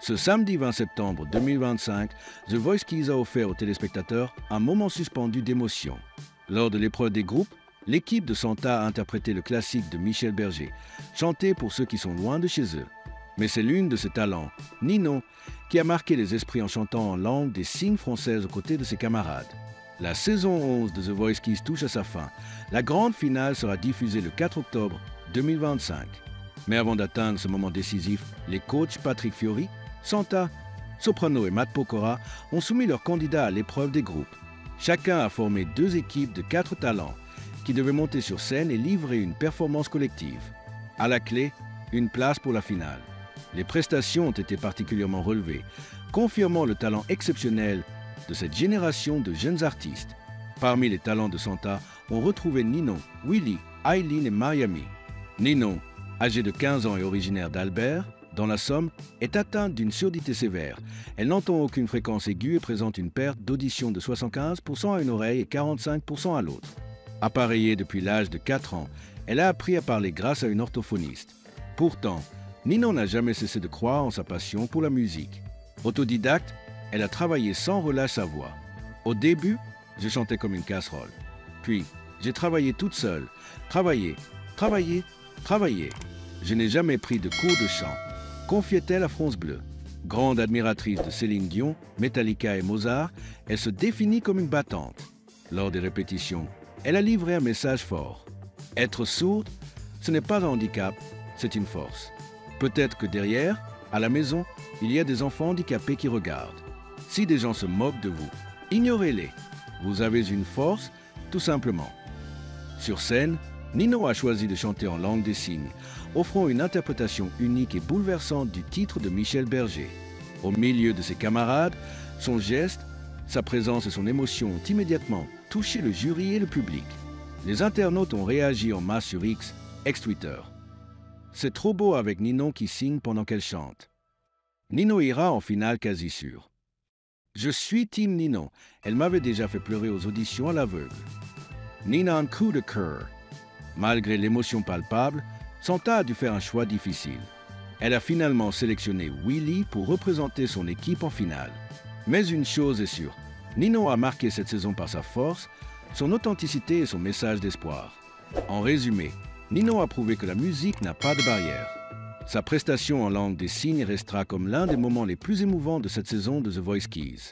Ce samedi 20 septembre 2025, The Voice Kids a offert aux téléspectateurs un moment suspendu d'émotion. Lors de l'épreuve des groupes, l'équipe de Santa a interprété le classique de Michel Berger, chanté pour ceux qui sont loin de chez eux. Mais c'est l'une de ses talents, Ninon, qui a marqué les esprits en chantant en langue des signes française aux côtés de ses camarades. La saison 11 de The Voice Kids touche à sa fin. La grande finale sera diffusée le 4 octobre 2025. Mais avant d'atteindre ce moment décisif, les coachs Patrick Fiori, Santa, Soprano et Matt Pokora ont soumis leurs candidats à l'épreuve des groupes. Chacun a formé 2 équipes de 4 talents qui devaient monter sur scène et livrer une performance collective. À la clé, une place pour la finale. Les prestations ont été particulièrement relevées, confirmant le talent exceptionnel de cette génération de jeunes artistes. Parmi les talents de Santa, on retrouvait Ninon, Willy, Aileen et Mariami. Ninon, âgée de 15 ans et originaire d'Albert, dans la Somme, est atteinte d'une surdité sévère. Elle n'entend aucune fréquence aiguë et présente une perte d'audition de 75% à une oreille et 45% à l'autre. Appareillée depuis l'âge de 4 ans, elle a appris à parler grâce à une orthophoniste. Pourtant, Ninon n'a jamais cessé de croire en sa passion pour la musique. Autodidacte, elle a travaillé sans relâche sa voix. Au début, je chantais comme une casserole. Puis, j'ai travaillé toute seule. Travaillé. Je n'ai jamais pris de cours de chant, confiait-elle à France Bleu. Grande admiratrice de Céline Dion, Metallica et Mozart, elle se définit comme une battante. Lors des répétitions, elle a livré un message fort. Être sourde, ce n'est pas un handicap, c'est une force. Peut-être que derrière, à la maison, il y a des enfants handicapés qui regardent. Si des gens se moquent de vous, ignorez-les. Vous avez une force, tout simplement. Sur scène, Ninon a choisi de chanter en langue des signes, offrant une interprétation unique et bouleversante du titre de Michel Berger. Au milieu de ses camarades, son geste, sa présence et son émotion ont immédiatement touché le jury et le public. Les internautes ont réagi en masse sur X, ex-Twitter. C'est trop beau avec Ninon qui signe pendant qu'elle chante. Ninon ira en finale quasi sûre. Je suis team Ninon. Elle m'avait déjà fait pleurer aux auditions à l'aveugle. Nina a un coup de cœur. Malgré l'émotion palpable, Santa a dû faire un choix difficile. Elle a finalement sélectionné Willy pour représenter son équipe en finale. Mais une chose est sûre, Ninon a marqué cette saison par sa force, son authenticité et son message d'espoir. En résumé, Ninon a prouvé que la musique n'a pas de barrière. Sa prestation en langue des signes restera comme l'un des moments les plus émouvants de cette saison de The Voice Kids.